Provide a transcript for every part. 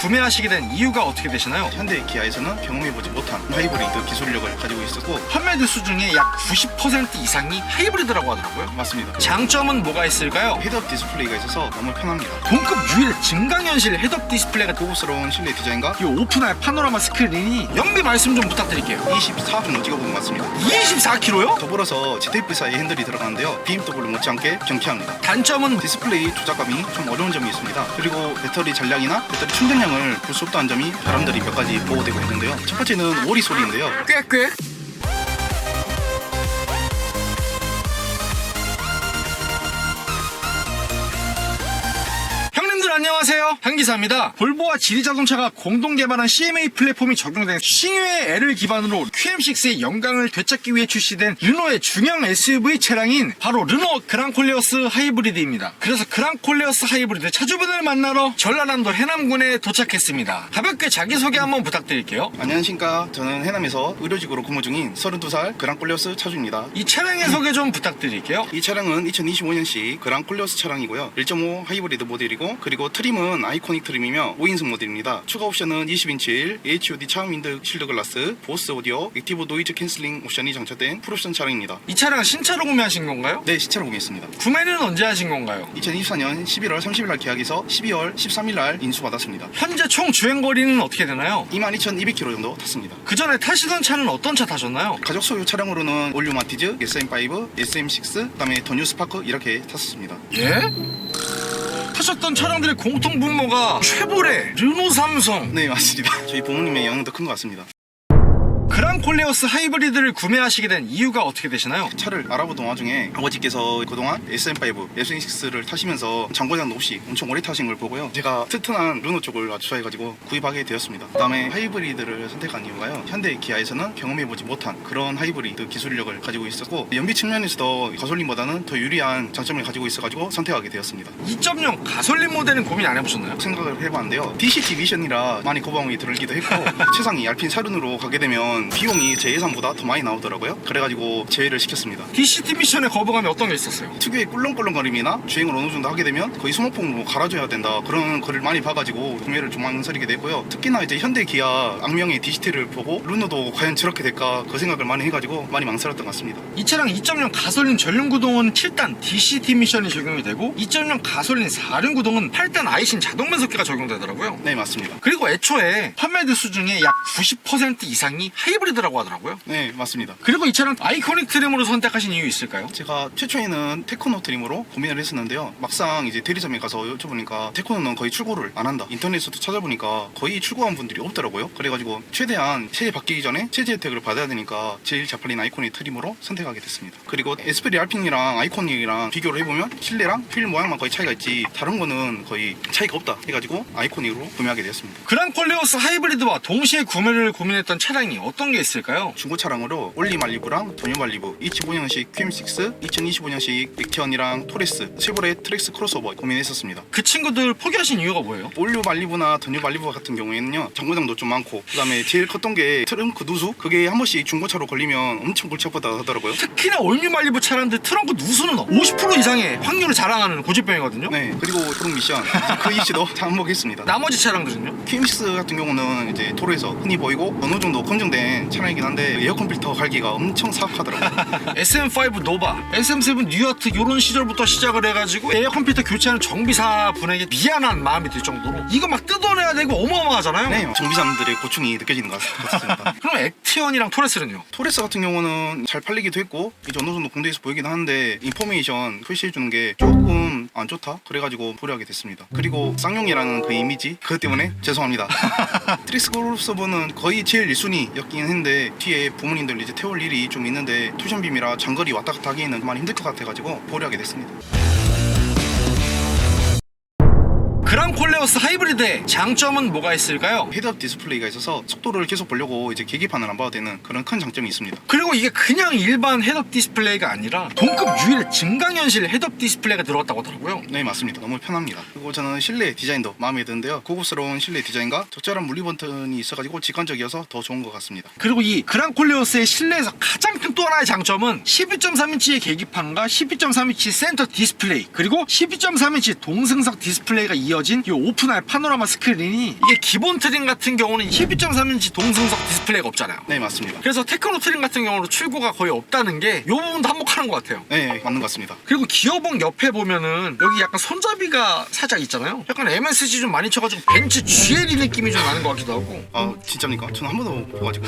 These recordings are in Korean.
구매하시게 된 이유가 어떻게 되시나요? 현대 기아에서는 경험해보지 못한 하이브리드 기술력을 가지고 있었고 판매 대수 중에 약 90% 이상이 하이브리드라고 하더라고요. 맞습니다. 장점은 뭐가 있을까요? 헤드업 디스플레이가 있어서 너무 편합니다. 동급 유일 증강현실 헤드업 디스플레이가 고급스러운 실내 디자인과 이 오픈할 파노라마 스크린이 연비 말씀 좀 부탁드릴게요. 24분 찍어본 것 같습니다. 24kg요? 더불어서 ZF 사이 핸들이 들어가는데요. BMW 못지않게 경쾌합니다. 단점은 디스플레이 조작감이 좀 어려운 점이 있습니다. 그리고 배터리 잔량이나 배터리 충전량을 볼 수 없다는 점이 사람들이 몇 가지 보고되고 있는데요. 첫 번째는 오리 소리인데요. 꾀꾀. 안녕하세요, 한기사입니다. 볼보와 지리자동차가 공동 개발한 CMA 플랫폼이 적용된 싱유의 L을 기반으로 QM6의 영광을 되찾기 위해 출시된 르노의 중형 SUV 차량인 바로 르노 그랑콜레오스 하이브리드입니다. 그래서 그랑콜레오스 하이브리드 차주분을 만나러 전라남도 해남군에 도착했습니다. 가볍게 자기소개 한번 부탁드릴게요. 안녕하십니까. 저는 해남에서 의료직으로 근무 중인 32살 그랑콜레오스 차주입니다. 이 차량의 소개 좀 부탁드릴게요. 이 차량은 2025년식 그랑콜레오스 차량이고요. 1.5 하이브리드 모델이고, 그리고 트림은 아이코닉 트림이며 5인승 모델입니다. 추가 옵션은 20인치 HUD 차음윈드 실드 글라스, 보스 오디오, 액티브 노이즈 캔슬링 옵션이 장착된 풀옵션 차량입니다. 이 차량 신차로 구매하신 건가요? 네, 시차로 구매했습니다. 구매는 언제 하신 건가요? 2024년 11월 30일 날 계약해서 12월 13일 날 인수받았습니다. 현재 총 주행거리는 어떻게 되나요? 22,200km 정도 탔습니다. 그 전에 타시던 차는 어떤 차 타셨나요? 가족 소유 차량으로는 올류 마티즈, SM5, SM6, 그다음에 더 뉴 스파크 이렇게 탔었습니다. 예? 타셨던 차량들의 공통 분모가 쉐보레, 르노, 삼성. 네, 맞습니다. 저희 부모님의 영향도 큰 것 같습니다. 그랑콜레오스 하이브리드를 구매하시게 된 이유가 어떻게 되시나요? 차를 알아보던 와중에 아버지께서 그동안 SM5, SM6를 타시면서 장고장도 없이 엄청 오래 타신 걸 보고요. 제가 튼튼한 르노 쪽을 아주 좋아해가지고 구입하게 되었습니다. 그 다음에 하이브리드를 선택한 이유가요. 현대 기아에서는 경험해보지 못한 그런 하이브리드 기술력을 가지고 있었고, 연비 측면에서도 가솔린보다는 더 유리한 장점을 가지고 있어가지고 선택하게 되었습니다. 2.0 가솔린 모델은 고민 안 해보셨나요? 생각을 해봤는데요. DCT 미션이라 많이 거부감이 들기도 했고 최상위 알핀 사륜으로 가게 되면 비용이 제 예상보다 더 많이 나오더라고요. 그래가지고 제외를 시켰습니다. DCT 미션의 거부감이 어떤 게 있었어요? 특유의 꿀렁꿀렁거림이나 주행을 어느 정도 하게 되면 거의 소모품으로 갈아줘야 된다, 그런 글을 많이 봐가지고 구매를 좀 망설이게 되고요. 특히나 이제 현대 기아 악명의 DCT를 보고 르노도 과연 저렇게 될까 그 생각을 많이 해가지고 많이 망설였던 것 같습니다. 이 차량 2.0 가솔린 전륜구동은 7단 DCT 미션이 적용이 되고 2.0 가솔린 4륜구동은 8단 아이신 자동변속기가 적용되더라고요. 네, 맞습니다. 그리고 애초에 판매 대수 중에 약 90% 이상이 하이브리드라고 하더라고요. 네, 맞습니다. 그리고 이 차량 아이코닉 트림으로 선택하신 이유 있을까요? 제가 최초에는 테코노 트림으로 고민을 했었는데요. 막상 이제 대리점에 가서 여쭤보니까 테코노는 거의 출고를 안 한다, 인터넷에서도 찾아보니까 거의 출고한 분들이 없더라고요. 그래가지고 최대한 세제 바뀌기 전에 세제 혜택을 받아야 되니까 제일 잘 팔린 아이코닉 트림으로 선택하게 됐습니다. 그리고 에스페리 알핀이랑 아이코닉이랑 비교를 해보면 실내랑 휠 모양만 거의 차이가 있지 다른 거는 거의 차이가 없다 해가지고 아이코닉으로 구매하게 되었습니다. 그랑콜레오스 하이브리드와 동시에 구매를 고민했던 차량이 어떤 게 있을까요? 중고 차량으로 올리 말리부랑 더뉴 말리부, 2025년식 QM6, 2025년식 액티언이랑 토레스, 쉐보레 트렉스 크로스오버 고민했었습니다. 그 친구들 포기하신 이유가 뭐예요? 올류 말리부나 더뉴 말리부 같은 경우에는요, 정거장도 좀 많고, 그 다음에 제일 컸던 게 트렁크 누수, 그게 한 번씩 중고차로 걸리면 엄청 골치 아프다 하더라고요. 특히나 올뉴 말리부 차량들 트렁크 누수는 50% 이상의 확률을 자랑하는 고질병이거든요. 네, 그리고 도롱 미션 그 이슈도 참목했습니다. 나머지 차량들은요? QM6 같은 경우는 이제 도로에서 흔히 보이고 어느 정도 검증된 차량이긴 한데 에어컨 필터 갈기가 엄청 사악하더라고요. SM5 노바, SM7 뉴아트 이런 시절부터 시작을 해가지고 에어컨 필터 교체하는 정비사분에게 미안한 마음이 들 정도로 이거 막 뜯어내야 되고 어마어마하잖아요. 네, 정비사님들의 고충이 느껴지는 것 같습니다. 그럼 액티언이랑 토레스는요? 토레스 같은 경우는 잘 팔리기도 했고 이제 어느 정도 공대에서 보이긴 하는데 인포메이션 표시해주는 게 조금 안 좋다 그래가지고 보류하게 됐습니다. 그리고 쌍용이라는 그 이미지 그것 때문에 죄송합니다. 트릭스 크로스오버는 거의 제일 1순위였긴 했는데 뒤에 부모님들 이제 태울 일이 좀 있는데 투션빔이라 장거리 왔다 갔다 하기에는 많이 힘들 것 같아가지고 보류하게 됐습니다. 그랑콜레오스 하이브리드의 장점은 뭐가 있을까요? 헤드업 디스플레이가 있어서 속도를 계속 보려고 이제 계기판을 안 봐도 되는 그런 큰 장점이 있습니다. 그리고 이게 그냥 일반 헤드업 디스플레이가 아니라 동급 유일 증강현실 헤드업 디스플레이가 들어갔다고 하더라고요. 네, 맞습니다. 너무 편합니다. 그리고 저는 실내 디자인도 마음에 드는데요. 고급스러운 실내 디자인과 적절한 물리 버튼이 있어가지고 직관적이어서 더 좋은 것 같습니다. 그리고 이 그랑콜레오스의 실내에서 가장 큰 또 하나의 장점은 12.3인치의 계기판과 12.3인치 센터 디스플레이 그리고 12.3인치 동승석 디스플레이가 이어진 되어진 이 오픈할 파노라마 스크린이 이게 기본 트림 같은 경우는 12.3인치 동승석 디스플레이가 없잖아요. 네, 맞습니다. 그래서 테크노 트림 같은 경우는 출고가 거의 없다는 게 이 부분도 한몫하는 것 같아요. 네, 맞는 것 같습니다. 그리고 기어봉 옆에 보면은 여기 약간 손잡이가 살짝 있잖아요. 약간 MSG 좀 많이 쳐가지고 벤츠 GLE 느낌이 좀 나는 것 같기도 하고. 아, 진짜입니까? 저는 한 번도 못 봐가지고.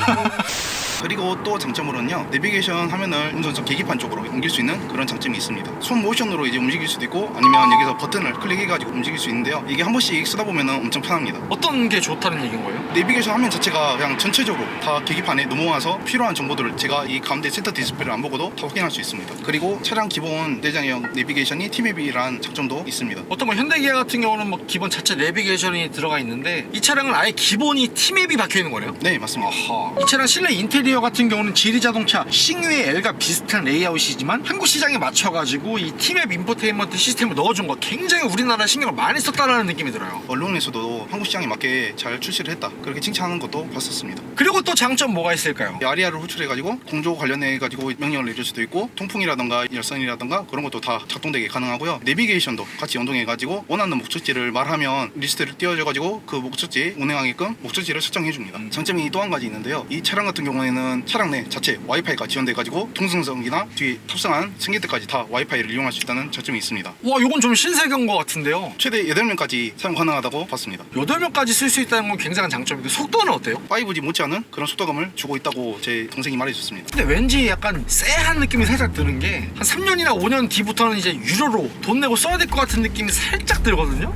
그리고 또 장점으로는요, 내비게이션 화면을 운전석 계기판 쪽으로 옮길 수 있는 그런 장점이 있습니다. 손 모션으로 이제 움직일 수도 있고, 아니면 여기서 버튼을 클릭해가지고 움직일 수 있는데요. 이게 한 번씩 쓰다 보면 엄청 편합니다. 어떤 게 좋다는 얘기인 거예요? 내비게이션 화면 자체가 그냥 전체적으로 다 계기판에 넘어와서 필요한 정보들을 제가 이 가운데 센터 디스플레이를 안 보고도 다 확인할 수 있습니다. 그리고 차량 기본 내장형 내비게이션이 T맵이란 장점도 있습니다. 어떤 뭐 현대기아 같은 경우는 뭐 기본 자체 내비게이션이 들어가 있는데 이 차량은 아예 기본이 T맵이 박혀 있는 거네요? 네, 맞습니다. 아하. 이 차량 실내 인테리어 같은 경우는 지리 자동차 싱유의 L과 비슷한 레이아웃이지만 한국 시장에 맞춰가지고 이 T맵 인포테인먼트 시스템을 넣어준 거 굉장히 우리나라 신경을 많이 썼다라는 느낌이 들어요. 언론에서도 한국 시장에 맞게 잘 출시를 했다, 그렇게 칭찬하는 것도 봤었습니다. 그리고 또 장점 뭐가 있을까요? 아리아를 호출해가지고 공조 관련해가지고 명령을 내줄 수도 있고, 통풍이라던가 열선이라던가 그런 것도 다 작동되게 가능하고요. 내비게이션도 같이 연동해가지고 원하는 목적지를 말하면 리스트를 띄워줘가지고 그 목적지 운행하게끔 목적지를 설정해줍니다. 장점이 또 한 가지 있는데요. 이 차량 같은 경우에는 차량 내 자체 와이파이가 지원돼가지고 동승석이나 뒤에 탑승한 승객들까지 다 와이파이를 이용할 수 있다는 장점이 있습니다. 와, 요건 좀 신세계인 것 같은데요. 최대 8명까지 사용 가능하다고 봤습니다. 8명까지 쓸 수 있다는 건 굉장한 장점인데 속도는 어때요? 5G 못지않은 그런 속도감을 주고 있다고 제 동생이 말해줬습니다. 근데 왠지 약간 쎄한 느낌이 살짝 드는 게 한 3년이나 5년 뒤부터는 이제 유료로 돈 내고 써야 될 것 같은 느낌이 살짝 들거든요?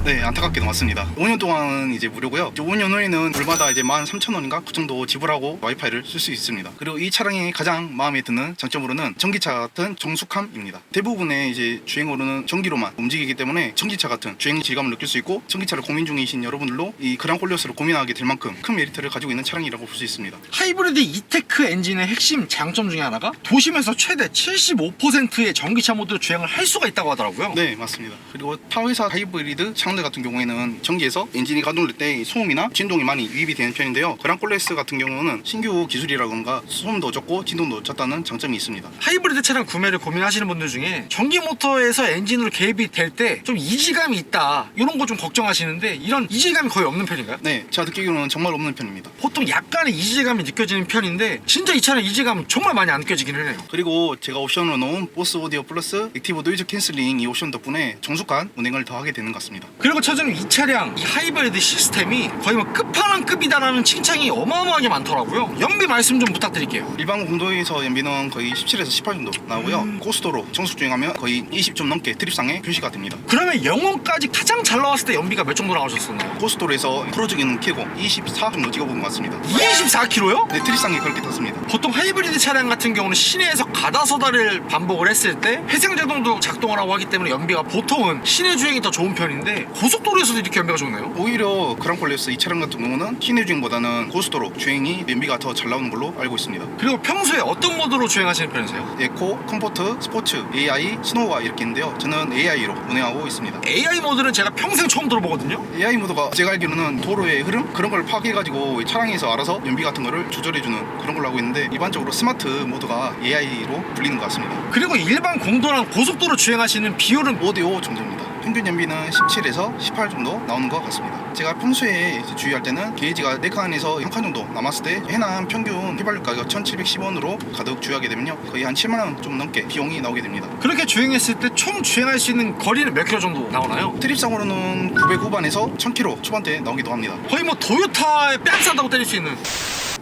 네, 안타깝게도 맞습니다. 5년 동안은 이제 무료고요. 5년 후에는 월마다 이제 13,000원인가 그 정도 지불하고 와이파이를 쓸 수 있습니다. 그리고 이 차량이 가장 마음에 드는 장점으로는 전기차 같은 정숙함입니다. 대부분의 이제 주행으로는 전기로만 움직이기 때문에 전기차 같은 주행 질감을 느낄 수 있고, 전기차를 고민 중이신 여러분들도 이 그랑콜리오스를 고민하게 될 만큼 큰 메리트를 가지고 있는 차량이라고 볼 수 있습니다. 하이브리드 이테크 엔진의 핵심 장점 중에 하나가 도심에서 최대 75%의 전기차 모드로 주행을 할 수가 있다고 하더라고요. 네, 맞습니다. 그리고 타회사 하이브리드 차량들 같은 경우에는 전기에서 엔진이 가동될 때 소음이나 진동이 많이 유입이 되는 편인데요. 그랑콜레스 같은 경우는 신규 기술이라던가 소음도 적고 진동도 적다는 장점이 있습니다. 하이브리드 차량 구매를 고민하시는 분들 중에 전기 모터에서 엔진으로 개입이 될 때 좀 이질감이 있다, 이런 거 좀 걱정하시는데 이런 이질감이 거의 없는 편인가요? 네, 제가 느끼기로는 정말 없는 편입니다. 보통 약간의 이질감이 느껴지는 편인데 진짜 이 차는 이질감 정말 많이 안 느껴지긴 해요. 그리고 제가 옵션으로 넣은 보스 오디오 플러스 액티브 노이즈 캔슬링 이 옵션 덕분에 정숙한 운행을 더 하게 되는 것 같습니다. 그리고 차주님, 이 차량 이 하이브리드 시스템이 거의 뭐 끝판왕급이다라는 칭찬이 어마어마하게 많더라고요. 연비 말씀 좀 부탁드릴게요. 일반 공도에서 연비는 거의 17에서 18 정도 나오고요. 고속도로 정속 주행하면 거의 20 좀 넘게 트립상에 표시가 됩니다. 그러면 영혼까지 가장 잘 나왔을 때 연비가 몇 정도 나오셨었나요? 고속도로에서 프로 기능 켜고 24 정도 찍어본 것 같습니다. 24km요? 네, 트립상에 그렇게 탔습니다. 보통 하이브리드 차량 같은 경우는 시내에서 가다서다를 반복을 했을 때 회생제동도 작동을 하고 하기 때문에 연비가 보통은 시내 주행이 더 좋은 편인데 고속도로에서도 이렇게 연비가 좋나요? 오히려 그랑콜레스 이 차량 같은 경우는 시내 주행보다는 고속도로 주행이 연비가 더 잘 나오는 걸로 알고 있습니다. 그리고 평소에 어떤 모드로 주행하시는 편이세요? 에코, 컴포트, 스포츠, AI, 스노우가 이렇게 있는데요. 저는 AI로 운행하고 있습니다. AI 모드는 제가 평생 처음 들어보거든요. AI 모드가 제가 알기로는 도로의 흐름? 그런 걸 파악해가지고 차량에서 알아서 연비 같은 거를 조절해주는 그런 걸로 알고 있는데, 일반적으로 스마트 모드가 AI로 불리는 것 같습니다. 그리고 일반 공도랑 고속도로 주행하시는 비율은 5대5 정도입니다. 평균 연비는 17에서 18 정도 나오는 것 같습니다. 제가 평소에 주의할 때는 게이지가 4칸에서 1칸 정도 남았을 때 해남 평균 휘발유 가격 1,710원으로 가득 주유하게 되면요, 거의 한 7만원 좀 넘게 비용이 나오게 됩니다. 그렇게 주행했을 때 총 주행할 수 있는 거리는 몇 킬로 정도 나오나요? 트립상으로는 900 후반에서 1000km 초반대 나오기도 합니다. 거의 뭐 도요타에 뺨 싸다고 때릴 수 있는.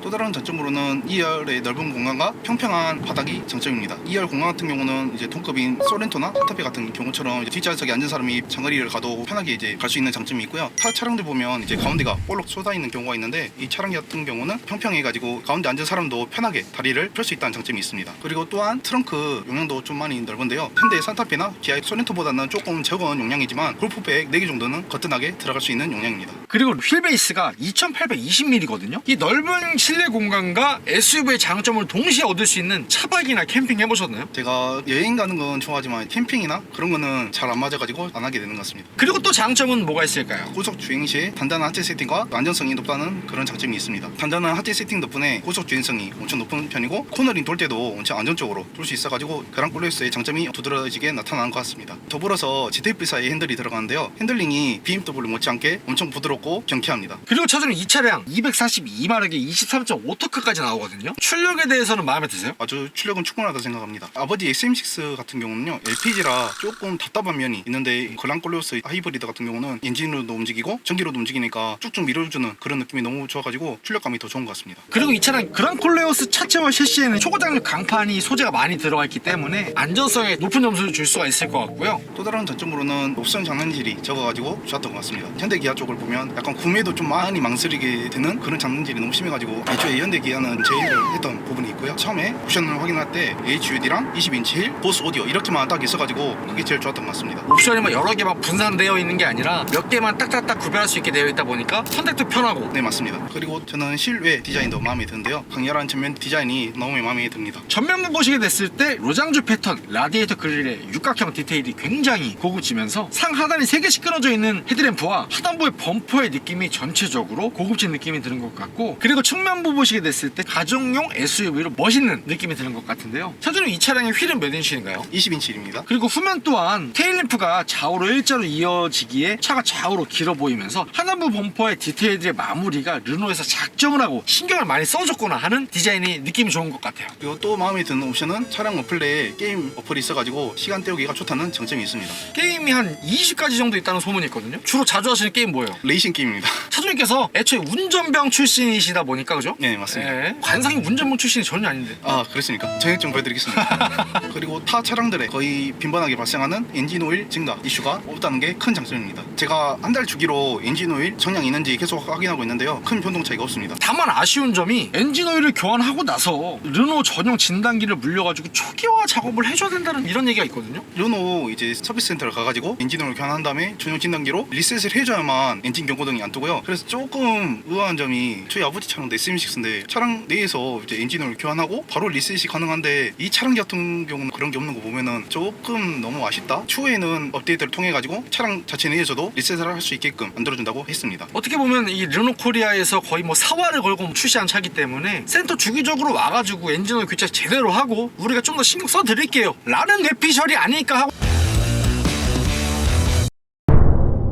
또 다른 장점으로는 2열의 넓은 공간과 평평한 바닥이 장점입니다. 2열 공간 같은 경우는 이제 동급인 소렌토나 산타페 같은 경우처럼 이제 뒷좌석에 앉은 사람이 장거리를 가도 편하게 이제 갈 수 있는 장점이 있고요. 타 차량들 보면 이제 가운데가 볼록 쏟아 있는 경우가 있는데, 이 차량 같은 경우는 평평해가지고 가운데 앉은 사람도 편하게 다리를 펼 수 있다는 장점이 있습니다. 그리고 또한 트렁크 용량도 좀 많이 넓은데요. 현대 산타페나 기아 소렌토보다는 조금 적은 용량이지만 골프백 4개 정도는 거뜬하게 들어갈 수 있는 용량입니다. 그리고 휠베이스가 2820mm거든요. 이 넓은 실내 공간과 SUV의 장점을 동시에 얻을 수 있는 차박이나 캠핑 해보셨나요? 제가 여행 가는 건 좋아하지만 캠핑이나 그런 거는 잘 안 맞아가지고 안 하게 되는 것 같습니다. 그리고 또 장점은 뭐가 있을까요? 고속 주행 시에 단단한 하체 세팅과 안전성이 높다는 그런 장점이 있습니다. 단단한 하체 세팅 덕분에 고속 주행성이 엄청 높은 편이고 코너링 돌 때도 엄청 안정적으로 돌 수 있어가지고 그랑콜레오스의 장점이 두드러지게 나타나는 것 같습니다. 더불어서 GTV4의 핸들이 들어가는데요. 핸들링이 BMW 못지않게 엄청 부드럽고 경쾌합니다. 그리고 차주님 이 차량 242마력에 23.5토크까지 나오거든요. 출력에 대해서는 마음에 드세요? 아주 출력은 충분하다고 생각합니다. 아버지 SM6 같은 경우는요, LPG라 조금 답답한 면이 있는데 그랑콜레오스 하이브리드 같은 경우는 엔진으로도 움직이고 전기로도 움직이니까 쭉쭉 밀어주는 그런 느낌이 너무 좋아가지고 출력감이 더 좋은 것 같습니다. 그리고 이 차량 그랑콜레오스 차체와 셰시에는 초고장력 강판이 소재가 많이 들어가 있기 때문에 안전성에 높은 점수를 줄 수가 있을 것 같고요. 또 다른 장점으로는 옵션 장난질이 적어가지고 좋았던 것 같습니다. 현대기아 쪽을 보면 약간 구매도 좀 많이 망설이게 되는 그런 장난질이 너무 심해가지고 애초에 현대기아는 제의를 했던 부분이 있고요. 처음에 옵션을 확인할 때 HUD랑 20인치 힐, 보스 오디오 이렇게만 딱 있어가지고 그게 제일 좋았던 것 같습니다. 옵션이 뭐 여러 개만 분산되어 있는 게 아니라 몇 개만 딱딱딱 구별할 수 있게 되어 있다 보니까 선택도 편하고. 네, 맞습니다. 그리고 저는 실외 디자인도 마음에 드는데요. 강렬한 전면 디자인이 너무 마음에 듭니다. 전면부 보시게 됐을 때 로장주 패턴, 라디에이터 그릴의 육각형 디테일이 굉장히 고급지면서 상하단이 3개씩 끊어져 있는 헤드램프와 하단부의 범퍼의 느낌이 전체적으로 고급진 느낌이 드는 것 같고, 그리고 측면부 보시게 됐을 때 가정용 SUV로 멋있는 느낌이 드는 것 같은데요. 차주님 이 차량의 휠은 몇 인치인가요? 20인치 힐입니다. 그리고 후면 또한 테일램프가 좌우로 일자로 이어지기에 차가 좌우로 길어 보이면서 하단부 범퍼의 디테일들의 마무리가 르노에서 작정을 하고 신경을 많이 써줬구나 하는 디자인이 느낌이 좋은 것 같아요. 그리고 또 마음에 드는 옵션은 차량 어플레에 게임 어플이 있어가지고 시간 때우기가 좋다는 장점이 있습니다. 게임이 한 20가지 정도 있다는 소문이 있거든요. 주로 자주 하시는 게임 뭐예요? 레이싱 게임입니다. 차주님께서 애초에 운전병 출신이시다 보니까 그죠? 네, 맞습니다. 네. 관상이 운전병 출신이 전혀 아닌데. 아, 그렇습니까? 정액 좀 보여드리겠습니다. 그리고 타 차량들에 거의 빈번하게 발생하는 엔진 오일 증가 이슈가 없다는 게 큰 장점입니다. 제가 한 달 주기로 엔진 오일 정량이 있는지 계속 확인하고 있는데요. 큰 변동 차이가 없습니다. 다만 아쉬운 점이 엔진 오일을 교환하고 나서 르노 전용 진단기를 물려가지고 초기화 작업을 해줘야 된다는 이런 얘기가 있거든요. 르노 이제 서비스 센터를 가가지고 엔진 오일 교환한 다음에 전용 진단기로 리셋을 해줘야만 엔진 경고등이 안 뜨고요. 그래서 조금 의아한 점이 저희 아버지 차량도 SM6인데 차량 내에서 이제 엔진 오일 교환하고 바로 리셋이 가능한데 이 차량 같은 경우는 그런 게 없는 거 보면은 조금 너무 아쉽다. 추후에는 업데이트를 통해 가지고 차량 자체 내에서도 리셋을 할 수 있게끔 만들어준다고 했습니다. 어떻게 보면 이 르노 코리아에서 거의 뭐 사활을 걸고 출시한 차기 때문에 센터 주기적으로 와가지고 엔진오일 교체 제대로 하고 우리가 좀 더 신경 써드릴게요 라는 뇌피셜이 아닐까 하고.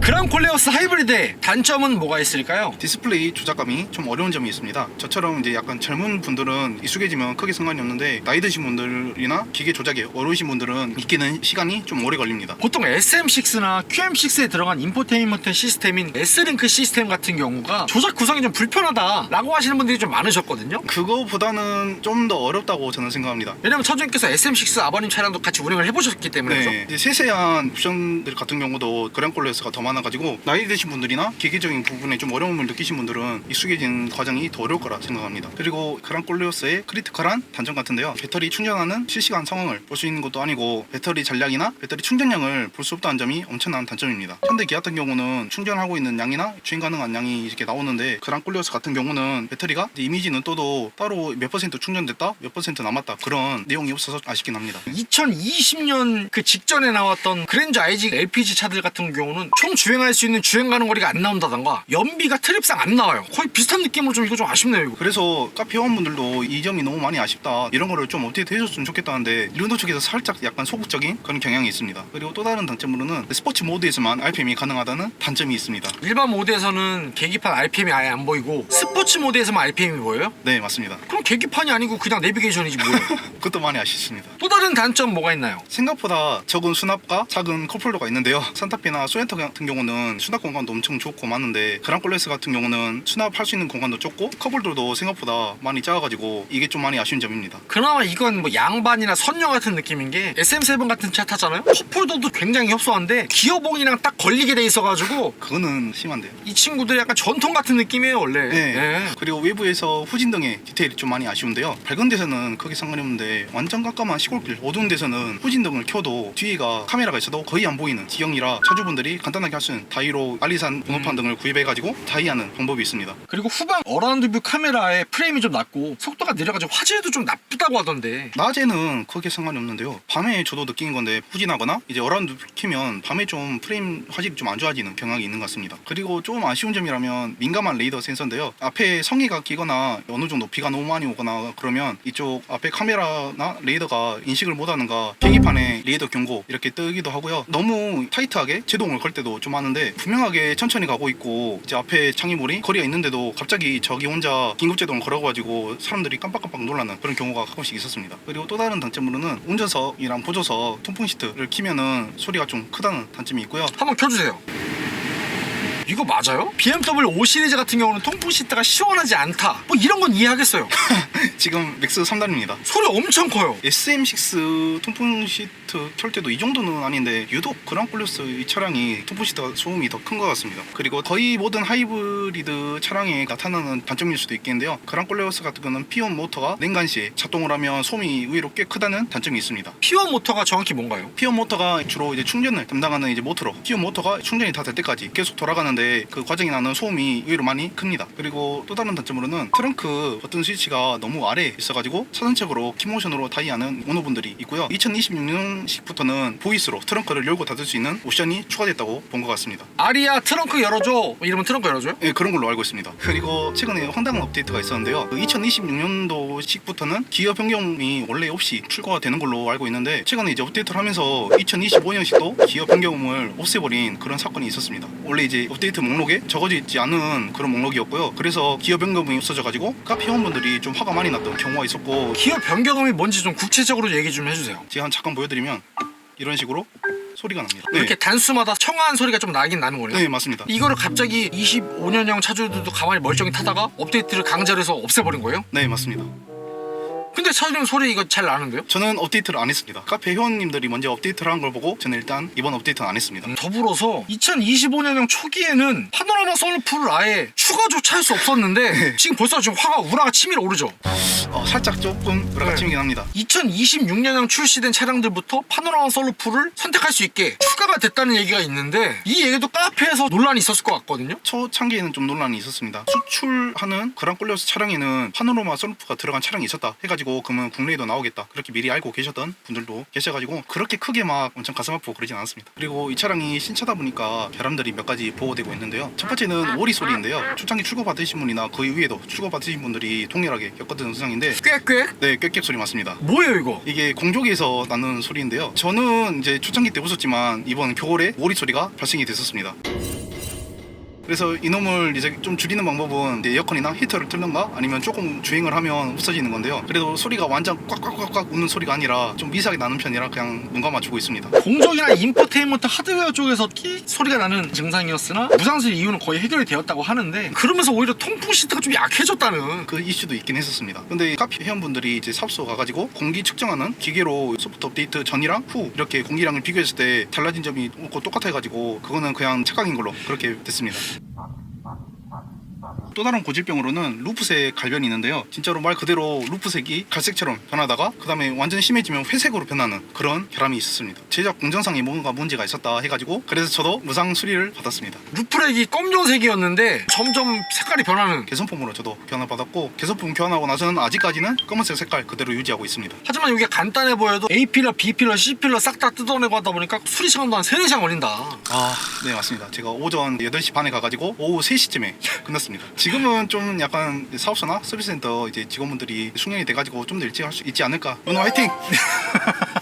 그랑콜레오스 하이브리드의 단점은 뭐가 있을까요? 디스플레이 조작감이 좀 어려운 점이 있습니다. 저처럼 이제 약간 젊은 분들은 익숙해지면 크게 상관이 없는데 나이 드신 분들이나 기계 조작에 어려우신 분들은 익히는 시간이 좀 오래 걸립니다. 보통 SM6나 QM6에 들어간 인포테인먼트 시스템인 S링크 시스템 같은 경우가 조작 구성이 좀 불편하다 라고 하시는 분들이 좀 많으셨거든요. 그거보다는 좀 더 어렵다고 저는 생각합니다. 왜냐면 차주님께서 SM6 아버님 차량도 같이 운행을 해보셨기 때문에. 그죠? 네, 이제 세세한 옵션들 같은 경우도 그랑콜레오스가 더 많아가지고 나이 드신 분들이나 기계적인 부분에 좀 어려움을 느끼신 분들은 익숙해지는 과정이 더 어려울 거라 생각합니다. 그리고 그랑콜레오스의 크리티컬한 단점 같은데요. 배터리 충전하는 실시간 상황을 볼 수 있는 것도 아니고 배터리 잔량이나 배터리 충전량을 볼 수 없다는 점이 엄청난 단점입니다. 현대 기아 같은 경우는 충전하고 있는 양이나 주행 가능한 양이 이렇게 나오는데 그랑콜레오스 같은 경우는 배터리가 이미지는 떠도 따로 몇 퍼센트 충전됐다 몇 퍼센트 남았다 그런 내용이 없어서 아쉽긴 합니다. 2020년 그 직전에 나왔던 그랜저 IG LPG 차들 같은 경우는 총 주행할 수 있는 주행 가능 거리가 안 나온다던가 연비가 트립상 안 나와요. 거의 비슷한 느낌으로 좀 이거 좀 아쉽네요. 이거. 그래서 카페 회원분들도 이 점이 너무 많이 아쉽다 이런 거를 좀 업데이트 해줬으면 좋겠다는데 르노 쪽에서 살짝 약간 소극적인 그런 경향이 있습니다. 그리고 또 다른 단점으로는 스포츠 모드에서만 RPM이 가능하다는 단점이 있습니다. 일반 모드에서는 계기판 RPM이 아예 안 보이고 스포츠 모드에서만 RPM이 보여요? 네, 맞습니다. 그럼 계기판이 아니고 그냥 내비게이션이지 뭐예요. 그것도 많이 아쉽습니다. 또 다른 단점 뭐가 있나요? 생각보다 적은 수납과 작은 컵홀더가 있는데요. 산타페나 소렌토 같은 경우는 수납 공간도 엄청 좋고 많은데 그랑콜레오스 같은 경우는 수납할 수 있는 공간도 좁고 컵홀더도 생각보다 많이 작아가지고 이게 좀 많이 아쉬운 점입니다. 그나마 이건 뭐 양반이나 선녀 같은 느낌인 게 SM7 같은 차 타잖아요? 컵홀더도 굉장히 협소한데 기어봉이랑 딱 걸리게 돼 있어가지고 그거는 심한데요. 이 친구들이 약간 전통 같은 느낌이에요 원래. 네. 그리고 외부에서 후진등의 디테일이 좀 많이 아쉬운데요. 밝은 데서는 크게 상관이 없는데 완전 깜깜한 시골길 어두운 데서는 후진등을 켜도 뒤에가 카메라가 있어도 거의 안 보이는 지형이라 차주분들이 간단하게 할 수는 다이로 알리산 번호판 등을 구입해가지고 다이하는 방법이 있습니다. 그리고 후방 어라운드 뷰 카메라에 프레임이 좀 낮고 속도가 느려가지고 화질도 좀 나쁘다고 하던데. 낮에는 크게 상관이 없는데요. 밤에 저도 느낀 건데 후진하거나 이제 어라운드 키면 밤에 좀 프레임 화질이 좀 안 좋아지는 경향이 있는 것 같습니다. 그리고 좀 아쉬운 점이라면 민감한 레이더 센서인데요. 앞에 성에가 끼거나 어느 정도 비가 너무 많이 오거나 그러면 이쪽 앞에 카메라나 레이더가 인식을 못하는가 계기판에 레이더 경고 이렇게 뜨기도 하고요. 너무 타이트하게 제동을 걸 때도 좀 많은데 분명하게 천천히 가고 있고 이제 앞에 창의물이 거리가 있는데도 갑자기 저기 혼자 긴급 제동을 걸어가지고 사람들이 깜빡깜빡 놀라는 그런 경우가 가끔씩 있었습니다. 그리고 또 다른 단점으로는 운전석이랑 보조석 통풍 시트를 키면은 소리가 좀 크다는 단점이 있고요. 한번 켜주세요. 이거 맞아요? BMW 5 시리즈 같은 경우는 통풍 시트가 시원하지 않다. 뭐 이런 건 이해하겠어요. 지금 맥스 3단입니다. 소리 엄청 커요. SM6 통풍 시트 켤 때도 이 정도는 아닌데 유독 그랑콜레스 이 차량이 통풍 시트 소음이 더 큰 것 같습니다. 그리고 거의 모든 하이브리드 차량에 나타나는 단점일 수도 있겠는데요. 그랑콜레스 같은 경우는 P1 모터가 냉간 시에 작동을 하면 소음이 의외로 꽤 크다는 단점이 있습니다. P1 모터가 정확히 뭔가요? P1 모터가 주로 이제 충전을 담당하는 이제 모터로 P1 모터가 충전이 다 될 때까지 계속 돌아가는데 그 과정이 나는 소음이 의외로 많이 큽니다. 그리고 또 다른 단점으로는 트렁크 버튼 스위치가 너무 아래에 있어가지고 차선책으로 키모션으로 다이하는 오너분들이 있고요. 2026년식부터는 보이스로 트렁크를 열고 닫을 수 있는 옵션이 추가됐다고 본 것 같습니다. 아리아 트렁크 열어줘. 이러면 트렁크 열어줘요? 네, 그런 걸로 알고 있습니다. 그리고 최근에 황당한 업데이트가 있었는데요. 2026년도식부터는 기어 변경이 원래 없이 출고가 되는 걸로 알고 있는데 최근에 이제 업데이트를 하면서 2025년식도 기어 변경을 없애버린 그런 사건이 있었습니다. 원래 이제 업데이트 목록에 적어져 있지 않은 그런 목록이었고요. 그래서 기어 변경이 없어져가지고 카페 회원분들이 좀 화가 많이 났던 경우가 있었고, 기어 변경음이 뭔지 좀 구체적으로 얘기 좀 해주세요. 제가 한 잠깐 보여드리면 이런 식으로 소리가 납니다. 이렇게 단수마다 청아한 소리가 좀 나긴 나는 거네요. 네, 맞습니다. 이거를 갑자기 25년형 차주들도 가만히 멀쩡히 타다가 업데이트를 강제로 해서 없애버린 거예요? 네, 맞습니다. 근데 차주님 소리 이거 잘 나는데요? 저는 업데이트를 안 했습니다. 카페 회원님들이 먼저 업데이트를 한 걸 보고 저는 일단 이번 업데이트는 안 했습니다. 더불어서 2025년형 초기에는 파노라마 선루프를 아예 추가조차 할 수 없었는데 지금 벌써 지금 화가 우라가 치밀어 오르죠. 살짝 조금 으라가치미긴 합니다. 2026년형 출시된 차량들부터 파노라마 선루프를 선택할 수 있게 추가가 됐다는 얘기가 있는데 이 얘기도 카페에서 논란이 있었을 것 같거든요. 초창기에는 좀 논란이 있었습니다. 수출하는 그랑콜레스 차량에는 파노라마 선루프가 들어간 차량이 있었다 해가지고 그러면 국내에도 나오겠다 그렇게 미리 알고 계셨던 분들도 계셔가지고 그렇게 크게 막 엄청 가슴 아프고 그러진 않았습니다. 그리고 이 차량이 신차다 보니까 결함들이 몇 가지 보호되고 있는데요. 첫 번째는 오리 소리인데요. 초창기 출고 받으신 분이나 그 위에도 출고 받으신 분들이 동일하게 겪었던 현상인데 꽥꽥? 네, 꽥꽥 소리 맞습니다. 뭐예요 이거? 이게 공조기에서 나는 소리인데요. 저는 이제 초창기 때 웃었지만 이번 겨울에 오리 소리가 발생이 됐었습니다. 그래서 이놈을 이제 좀 줄이는 방법은 이제 에어컨이나 히터를 틀는가 아니면 조금 주행을 하면 없어지는 건데요. 그래도 소리가 완전 꽉꽉꽉꽉 웃는 소리가 아니라 좀 미세하게 나는 편이라 그냥 눈 감아주고 있습니다. 공정이나 인포테인먼트 하드웨어 쪽에서 끼 소리가 나는 증상이었으나 무상술 이유는 거의 해결이 되었다고 하는데 그러면서 오히려 통풍 시트가 좀 약해졌다는 그 이슈도 있긴 했었습니다. 근데 카페 회원분들이 이제 사업소 가가지고 공기 측정하는 기계로 소프트 업데이트 전이랑 후 이렇게 공기량을 비교했을 때 달라진 점이 없고 똑같아 가지고 그거는 그냥 착각인 걸로 그렇게 됐습니다. 또 다른 고질병으로는 루프색 갈변이 있는데요. 진짜로 말 그대로 루프색이 갈색처럼 변하다가 그 다음에 완전 심해지면 회색으로 변하는 그런 결함이 있었습니다. 제작 공정상에 뭔가 문제가 있었다 해가지고 그래서 저도 무상 수리를 받았습니다. 루프렉이 검정색이었는데 점점 색깔이 변하는. 개선품으로 저도 교환받았고 개선품 교환하고 나서는 아직까지는 검은색 색깔 그대로 유지하고 있습니다. 하지만 이게 간단해 보여도 A필러, B필러, C필러 싹 다 뜯어내고 하다 보니까 수리 시간도 한 3-4시간 걸린다. 네, 맞습니다. 제가 오전 8시 반에 가가지고 오후 3시쯤에 끝났습니다. 지금은 좀 약간 사업소나 서비스센터 이제 직원분들이 숙련이 돼가지고 좀 더 일찍 할 수 있지 않을까. 오늘 화이팅!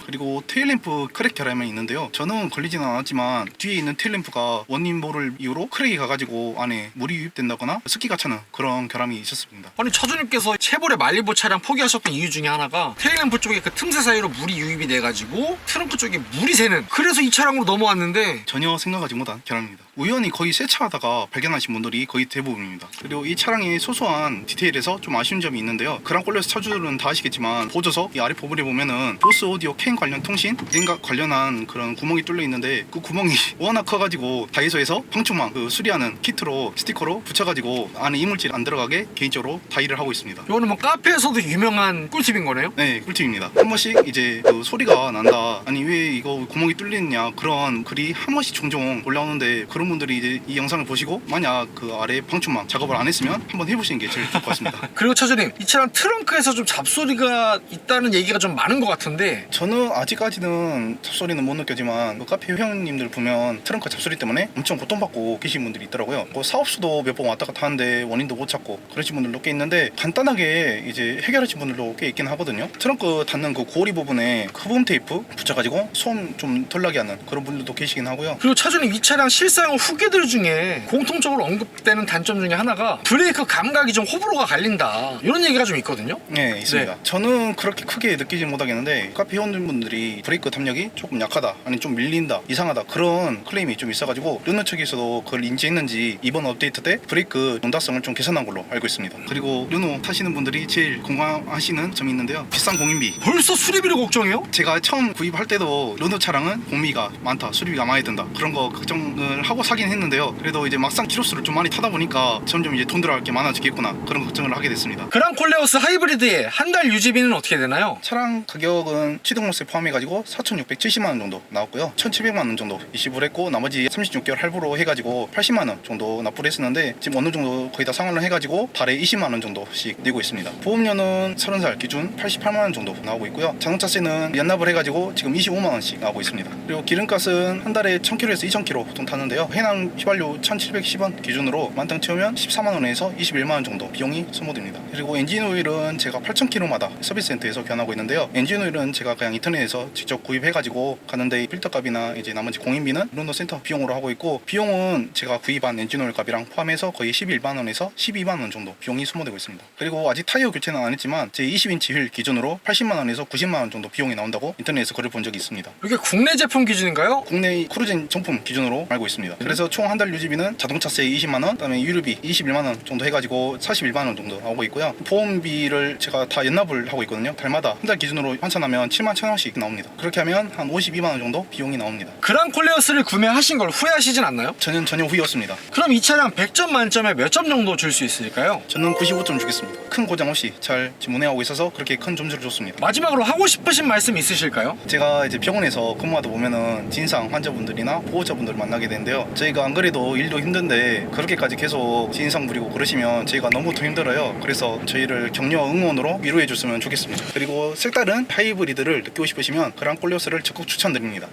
그리고 테일램프 크랙 결함이 있는데요. 저는 걸리지는 않았지만 뒤에 있는 테일램프가 원인모를 이유로 크랙이 가가지고 안에 물이 유입된다거나 습기가 차는 그런 결함이 있었습니다. 아니 차주님께서 체보레 말리부 차량 포기하셨던 이유 중에 하나가 테일램프 쪽에 그 틈새 사이로 물이 유입이 돼가지고 트렁크 쪽에 물이 새는, 그래서 이 차량으로 넘어왔는데 전혀 생각하지 못한 결함입니다. 우연히 거의 세차하다가 발견하신 분들이 거의 대부분입니다. 그리고 이 차량의 소소한 디테일에서 좀 아쉬운 점이 있는데요. 그랑콜레스 차주들은 다 아시겠지만 보조석 이 아래 부분에 보면은 보스 오디오 펜 관련 통신, 냉각 관련한 그런 구멍이 뚫려 있는데 그 구멍이 워낙 커가지고 다이소에서 방충망 그 수리하는 키트로 스티커로 붙여가지고 안에 이물질 안 들어가게 개인적으로 다이를 하고 있습니다. 이거는 뭐 카페에서도 유명한 꿀팁인 거네요? 네, 꿀팁입니다. 한 번씩 이제 그 소리가 난다, 아니 왜 이거 구멍이 뚫리느냐, 그런 글이 한 번씩 종종 올라오는데, 그런 분들이 이제 이 영상을 보시고 만약 그 아래 방충망 작업을 안 했으면 한번 해보시는 게 제일 좋을 것 같습니다. 그리고 차주님, 이 차량 트렁크에서 좀 잡소리가 있다는 얘기가 좀 많은 것 같은데 저는 아직까지는 잡소리는 못 느꼈지만 그 카페 회원님들 보면 트렁크 잡소리 때문에 엄청 고통받고 계신 분들이 있더라고요. 그 사업소도 몇 번 왔다 갔다 하는데 원인도 못 찾고 그러신 분들도 꽤 있는데, 간단하게 이제 해결하신 분들도 꽤 있긴 하거든요. 트렁크 닫는 그 고리 부분에 흡음 테이프 붙여가지고 소음 좀 덜 나게 하는 그런 분들도 계시긴 하고요. 그리고 차주님, 이 차량 실사용 후기들 중에 공통적으로 언급되는 단점 중에 하나가 브레이크 감각이 좀 호불호가 갈린다, 이런 얘기가 좀 있거든요. 네, 있습니다. 네. 저는 그렇게 크게 느끼지 못하겠는데 카페 회원분들이 브레이크 담력이 조금 약하다, 아니 좀 밀린다, 이상하다, 그런 클레임이 좀 있어가지고 르노 측에서도 그걸 인지했는지 이번 업데이트 때 브레이크 온다성을 좀 개선한 걸로 알고 있습니다. 그리고 르노 타시는 분들이 제일 공감하시는 점이 있는데요, 비싼 공인비. 벌써 수리비를 걱정해요? 제가 처음 구입할 때도 르노 차량은 공비가 많다, 수리비가 많이 든다, 그런 거 걱정을 하고 사긴 했는데요. 그래도 이제 막상 키로수를 좀 많이 타다 보니까 점점 이제 돈 들어갈 게 많아지겠구나, 그런 걱정을 하게 됐습니다. 그랑콜레오스 하이브리드의 한 달 유지비는 어떻게 되나요? 차량 가격은 취등록세 포함해가지고 4,670만원 정도 나왔고요. 1,700만원 정도 이시불 했고, 나머지 36개월 할부로 해가지고 80만원 정도 납부를 했었는데, 지금 어느 정도 거의 다 상환을 해가지고 달에 20만원 정도씩 내고 있습니다. 보험료는 30살 기준 88만원 정도 나오고 있고요. 자동차세는 연납을 해가지고 지금 25만원씩 나오고 있습니다. 그리고 기름값은 한 달에 1,000km에서 2,000km 보통 타는데요, 해당 휘발유 1,710원 기준으로 만땅 채우면 14만원에서 21만원 정도 비용이 소모됩니다. 그리고 엔진오일은 제가 8,000km마다 서비스센터에서 교환하고 있는데요, 엔진오일은 제가 그냥 인터넷에서 직접 구입해가지고 가는데 필터값이나 이제 나머지 공인비는 르노 센터 비용으로 하고 있고, 비용은 제가 구입한 엔진오일 값이랑 포함해서 거의 11만원에서 12만원 정도 비용이 소모되고 있습니다. 그리고 아직 타이어 교체는 안 했지만 제 20인치 휠 기준으로 80만원에서 90만원 정도 비용이 나온다고 인터넷에서 글을 본 적이 있습니다. 이게 국내 제품 기준인가요? 국내 크루징 정품 기준으로 알고 있습니다. 그래서 총 한 달 유지비는 자동차세 20만원, 그다음에 유류비 21만원 정도 해가지고 41만원 정도 나오고 있고요. 보험비를 제가 다 연납을 하고 있거든요. 달마다 한 달 기준으로 환산하면 71,000원씩 나옵니다. 그렇게 하면 한 52만원 정도 비용이 나옵니다. 그랑콜레오스를 구매하신 걸 후회하시진 않나요? 저는 전혀 후회였습니다. 그럼 이 차량 100점 만점에 몇 점 정도 줄 수 있을까요? 저는 95점 주겠습니다. 큰 고장 없이 잘 지금 운행하고 있어서 그렇게 큰 점수를 줬습니다. 마지막으로 하고 싶으신 말씀 있으실까요? 제가 이제 병원에서 근무하다 보면은 진상 환자분들이나 보호자분들을 만나게 되는데요, 저희가 안 그래도 일도 힘든데 그렇게까지 계속 진상 부리고 그러시면 저희가 너무 더 힘들어요. 그래서 저희를 격려와 응원으로 위로해 줬으면 좋겠습니다. 그리고 색다른 하이브리드를 느끼고 싶으시면 그랑콜레오스를 적극 추천드립니다.